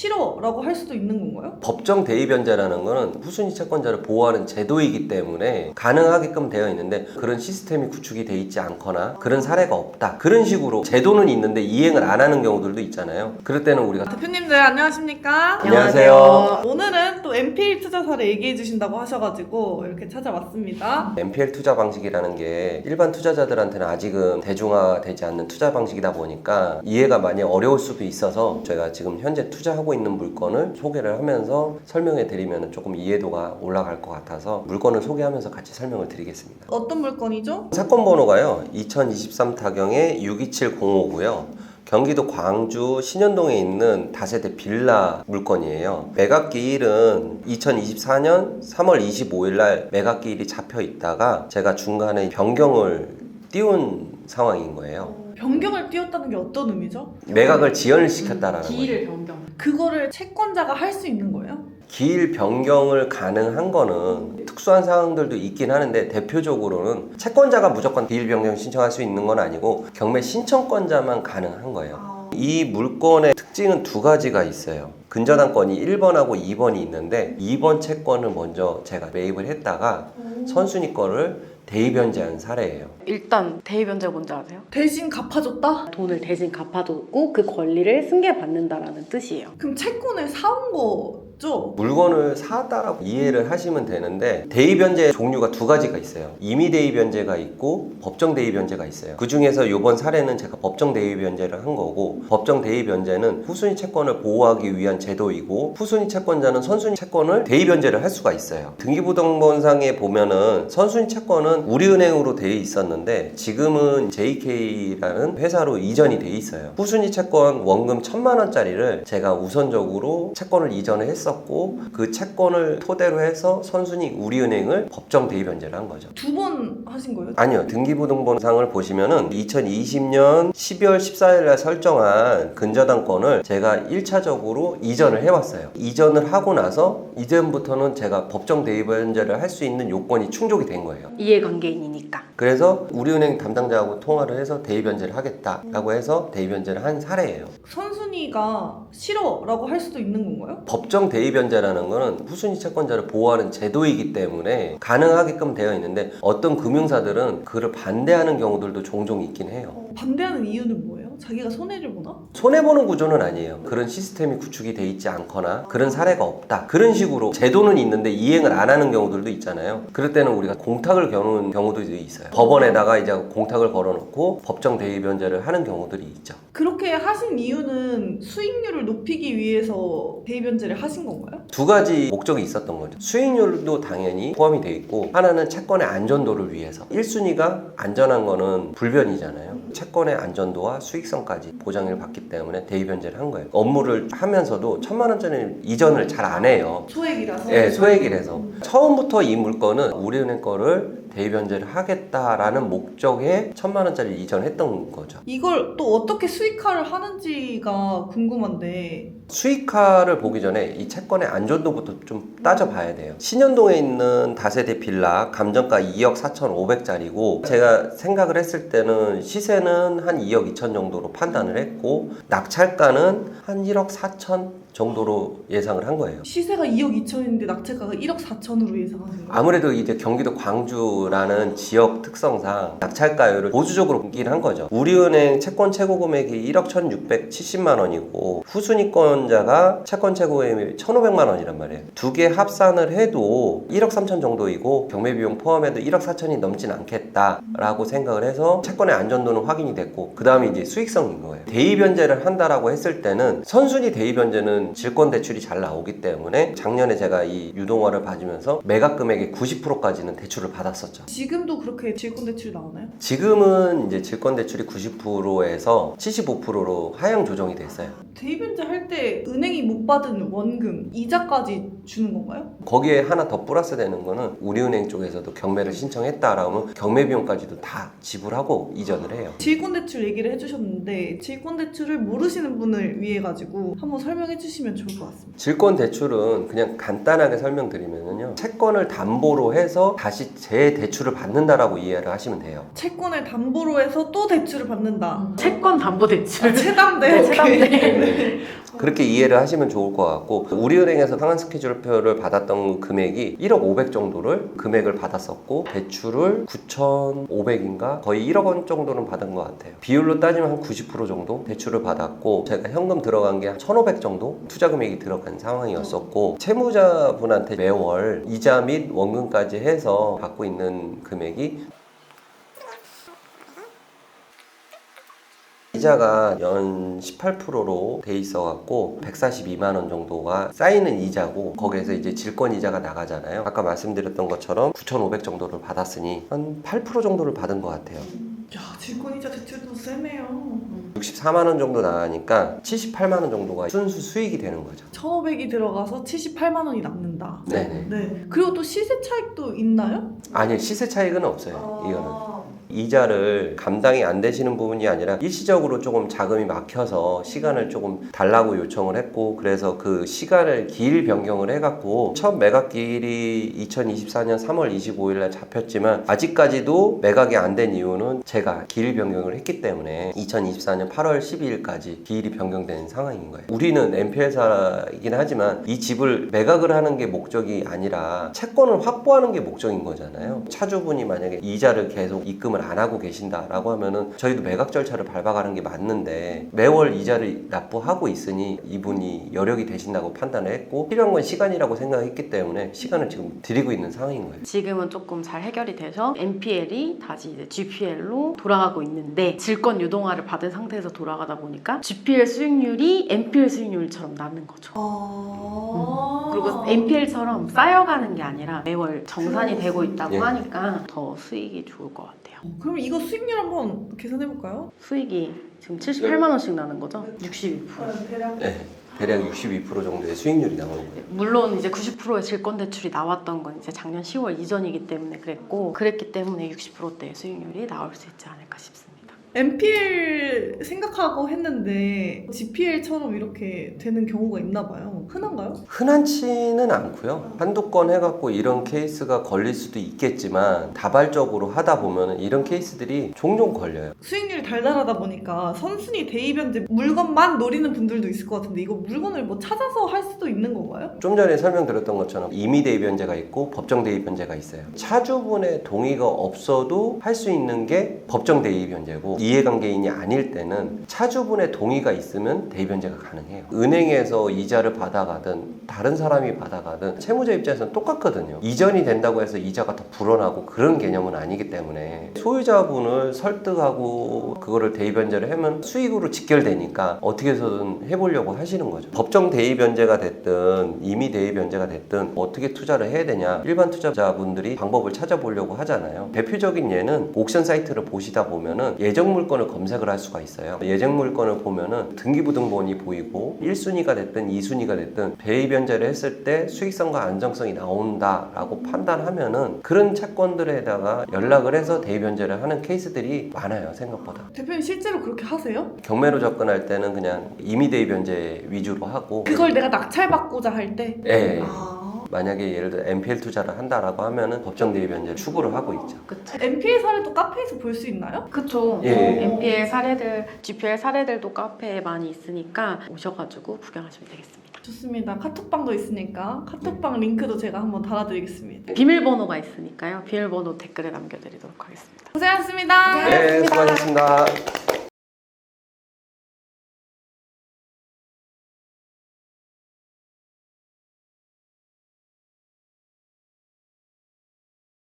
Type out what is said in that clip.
싫어라고 할 수도 있는 건가요? 법정 대의변제라는 거는 후순위 채권자를 보호하는 제도이기 때문에 가능하게끔 되어 있는데 그런 시스템이 구축이 돼 있지 않거나 그런 사례가 없다. 그런 식으로 제도는 있는데 이행을 안 하는 경우들도 있잖아요. 그럴 때는 우리가 대표님들 안녕하십니까? 안녕하세요. 오늘은 또 NPL 투자 사례 얘기해 주신다고 하셔가지고 이렇게 찾아왔습니다. NPL 투자 방식이라는 게 일반 투자자들한테는 아직은 대중화되지 않는 투자 방식이다 보니까 이해가 많이 어려울 수도 있어서 저희가 지금 현재 투자하고 있는 물건을 소개를 하면서 설명해 드리면 조금 이해도가 올라갈 것 같아서 물건을 소개하면서 같이 설명을 드리겠습니다. 어떤 물건이죠? 사건 번호가요 2023 타경의 62705고요 경기도 광주 신현동에 있는 다세대 빌라 물건이에요. 매각기일은 2024년 3월 25일 날 매각기일이 잡혀 있다가 제가 중간에 변경을 띄운 상황인 거예요. 변경을 띄웠다는 게 어떤 의미죠? 매각을 지연을 시켰다라는 거예요. 기일을 변경. 그거를 채권자가 할 수 있는 거예요? 기일 변경을 가능한 거는 특수한 상황들도 있긴 하는데 대표적으로는 채권자가 무조건 기일 변경 신청할 수 있는 건 아니고 경매 신청권자만 가능한 거예요. 이 물건의 특징은 두 가지가 있어요. 근저당권이 1번하고 2번이 있는데 2번 채권을 먼저 제가 매입을 했다가 선순위 거를 대의변제한 사례예요. 일단 대의변제가 뭔지 아세요? 대신 갚아줬다? 돈을 대신 갚아줬고 그 권리를 승계받는다라는 뜻이에요. 그럼 채권을 사온 거죠? 물건을 사다라고 이해를 하시면 되는데 대의변제 종류가 두 가지가 있어요. 임의대의변제가 있고 법정대의변제가 있어요. 그 중에서 이번 사례는 제가 법정대의변제를 한 거고 법정대의변제는 후순위 채권을 보호하기 위한 제도이고 후순위 채권자는 선순위 채권을 대의변제를 할 수가 있어요. 등기부등본상에 보면은 선순위 채권은 우리은행으로 되어 있었는데 지금은 JK라는 회사로 이전이 돼 있어요. 후순위 채권 원금 1,000만 원짜리를 제가 우선적으로 채권을 이전을 했었고 그 채권을 토대로 해서 선순위 우리은행을 법정 대의변제를 한 거죠. 두 번 하신 거예요? 아니요. 등기부등본상을 보시면은 2020년 12월 14일 날 설정한 근저당권을 제가 1차적으로 이전을 해왔어요. 이전을 하고 나서 이전부터는 제가 법정 대의변제를 할 수 있는 요건이 충족이 된 거예요. 이해관계인이니까. 그래서 우리은행 담당자하고 통화를 해서 대의변제를 하겠다라고 해서 대의변제를 한 사례예요. 선순위가 싫어라고 할 수도 있는 건가요? 법정 대의변제라는 거는 후순위 채권자를 보호하는 제도이기 때문에 가능하게끔 되어 있는데 어떤 금융사들은 그를 반대하는 경우들도 종종 있긴 해요. 반대하는 이유는 뭐예요? 자기가 손해를 보나? 손해보는 구조는 아니에요. 그런 시스템이 구축이 돼 있지 않거나 그런 사례가 없다. 그런 식으로 제도는 있는데 이행을 안 하는 경우들도 있잖아요. 그럴 때는 우리가 공탁을 겨누는 경우도 있어요. 법원에다가 이제 공탁을 걸어놓고 법정 대의변제를 하는 경우들이 있죠. 그렇게 하신 이유는 수익률을 높이기 위해서 대의변제를 하신 건가요? 두 가지 목적이 있었던 거죠. 수익률도 당연히 포함이 돼 있고 하나는 채권의 안전도를 위해서 1순위가 안전한 거는 불변이잖아요. 채권의 안전도와 수익성까지 보장을 받기 때문에 대의변제를 한 거예요. 업무를 하면서도 1,000만 원짜리 이전을 잘 안 해요. 소액이라서? 네, 소액이라서. 처음부터 이 물건은 우리은행 거를 대의변제를 하겠다라는 목적에 1,000만 원짜리 이전했던 거죠. 이걸 또 어떻게 수익화를 하는지가 궁금한데 수익화를 보기 전에 이 채권의 안전도부터 좀 따져봐야 돼요. 신현동에 있는 다세대 빌라 감정가 2억 4,500짜리고 제가 생각을 했을 때는 시세는 한 2억 2천 정도로 판단을 했고 낙찰가는 한 1억 4천 정도로 예상을 한 거예요. 시세가 2억 2천인데 낙찰가가 1억 4천으로 예상하신 거예요? 아무래도 이제 경기도 광주라는 지역 특성상 낙찰가율을 보수적으로 보긴 한 거죠. 우리은행 채권 최고 금액이 1억 1,670만 원이고 후순위권자가 채권 최고 금액이 1,500만 원이란 말이에요. 두 개 합산을 해도 1억 3천 정도이고 경매 비용 포함해도 1억 4천이 넘진 않겠다라고 생각을 해서 채권의 안전도는 확인이 됐고 그 다음에 이제 수익성인 거예요. 대의변제를 한다라고 했을 때는 선순위 대의변제는 질권 대출이 잘 나오기 때문에 작년에 제가 이 유동화를 봐주면서 매각 금액의 90%까지는 대출을 받았었죠. 지금도 그렇게 질권 대출이 나오나요? 지금은 이제 질권 대출이 90%에서 75%로 하향 조정이 됐어요. 대의변제 할 때 은행이 못 받은 원금, 이자까지 주는 건가요? 거기에 하나 더 플러스 되는 거는 우리은행 쪽에서도 경매를 신청했다라면 경매 비용까지도 다 지불하고 이전을 해요. 질권 대출 얘기를 해주셨는데 질권 대출을 모르시는 분을 위해 가지고 한번 설명해 주시면 좋을 것 같습니다. 질권 대출은 그냥 간단하게 설명드리면요, 채권을 담보로 해서 다시 재대출을 받는다라고 이해를 하시면 돼요. 채권을 담보로 해서 또 대출을 받는다. 채권 담보 대출. 체담대. 네, 오케이. 체담대. 네. 그렇게 이해를 하시면 좋을 것 같고 우리은행에서 상환 스케줄표를 받았던 금액이 1억 500 정도를 금액을 받았었고 대출을 9,500인가 거의 1억 원 정도는 받은 것 같아요. 비율로 따지면 한 90% 정도 대출을 받았고 제가 현금 들어간 게 한 1,500 정도 투자 금액이 들어간 상황이었었고 채무자분한테 매월 이자 및 원금까지 해서 받고 있는 금액이 이자가 연 18%로 돼 있어갖고 142만 원 정도가 쌓이는 이자고 거기에서 이제 질권 이자가 나가잖아요. 아까 말씀드렸던 것처럼 9,500 정도를 받았으니 한 8% 정도를 받은 것 같아요. 야, 질권이자 대출도 세네요. 64만 원 정도 나가니까 78만 원 정도가 순수 수익이 되는 거죠. 1,500이 들어가서 78만 원이 남는다. 네네. 네. 그리고 또 시세 차익도 있나요? 아니요, 시세 차익은 없어요. 이거는. 이자를 감당이 안 되시는 부분이 아니라 일시적으로 조금 자금이 막혀서 시간을 조금 달라고 요청을 했고 그래서 그 시간을 기일 변경을 해갖고 첫 매각 기일이 2024년 3월 25일에 잡혔지만 아직까지도 매각이 안 된 이유는 제가 기일 변경을 했기 때문에 2024년 8월 12일까지 기일이 변경된 상황인 거예요. 우리는 NPL사이긴 하지만 이 집을 매각을 하는 게 목적이 아니라 채권을 확보하는 게 목적인 거잖아요. 차주분이 만약에 이자를 계속 입금을 안 하고 계신다라고 하면은 저희도 매각 절차를 밟아가는 게 맞는데 매월 이자를 납부하고 있으니 이분이 여력이 되신다고 판단을 했고 필요한 건 시간이라고 생각했기 때문에 시간을 지금 드리고 있는 상황인 거예요. 지금은 조금 잘 해결이 돼서 NPL이 다시 이제 GPL로 돌아가고 있는데 질권 유동화를 받은 상태에서 돌아가다 보니까 GPL 수익률이 NPL 수익률처럼 나는 거죠. 그리고 NPL처럼 쌓여가는 게 아니라 매월 정산이 되고 있다고 예. 하니까 더 수익이 좋을 것 같아요. 그럼 이거 수익률 한번 계산해볼까요? 수익이 지금 78만 원씩 나는 거죠? 62%. 대략. 네, 대략 62% 정도의 수익률이 나오는 거예요. 물론 이제 90%의 질권 대출이 나왔던 건 이제 작년 10월 이전이기 때문에 그랬기 때문에 60%대의 수익률이 나올 수 있지 않을까 싶습니다. NPL 생각하고 했는데 GPL처럼 이렇게 되는 경우가 있나 봐요. 흔한가요? 흔한치는 않고요. 한두 건 해갖고 이런 케이스가 걸릴 수도 있겠지만 다발적으로 하다 보면 이런 케이스들이 종종 걸려요. 수익률이 달달하다 보니까 선순위 대입변제 물건만 노리는 분들도 있을 것 같은데 이거 물건을 뭐 찾아서 할 수도 있는 건가요? 좀 전에 설명드렸던 것처럼 임의대입변제가 있고 법정대입변제가 있어요. 차주분의 동의가 없어도 할 수 있는 게 법정대입변제고 이해관계인이 아닐 때는 차주분의 동의가 있으면 대입변제가 가능해요. 은행에서 이자를 받아가든 다른 사람이 받아가든 채무자 입장에서는 똑같거든요. 이전이 된다고 해서 이자가 더 불어나고 그런 개념은 아니기 때문에 소유자분을 설득하고 그거를 대입변제를 하면 수익으로 직결되니까 어떻게 해서든 해보려고 하시는 거죠. 법정 대입변제가 됐든 임의 대입변제가 됐든 어떻게 투자를 해야 되냐 일반 투자자분들이 방법을 찾아보려고 하잖아요. 대표적인 예는 옥션 사이트를 보시다 보면은 예정 물건을 검색을 할 수가 있어요. 예정 물건을 보면은 등기부등본이 보이고 1순위가 됐든 2순위가 됐든 대입변제를 했을 때 수익성과 안정성이 나온다라고 판단하면은 그런 채권들에다가 연락을 해서 대입변제를 하는 케이스들이 많아요. 생각보다. 대표님 실제로 그렇게 하세요? 경매로 접근할 때는 그냥 임의 대입변제 위주로 하고 그걸 내가 낙찰받고자 할 때? 예. 아. 만약에 예를 들어 NPL 투자를 한다라고 하면은 법정 대입변제 추구를 하고 있죠. 그쵸. NPL 사례도 카페에서 볼 수 있나요? 그쵸. 예. NPL 사례들, GPL 사례들도 카페에 많이 있으니까 오셔가지고 구경하시면 되겠습니다. 좋습니다. 카톡방도 있으니까 카톡방 링크도 제가 한번 달아드리겠습니다. 비밀번호가 있으니까요. 비밀번호 댓글에 남겨드리도록 하겠습니다. 고생하셨습니다. 네, 수고하셨습니다.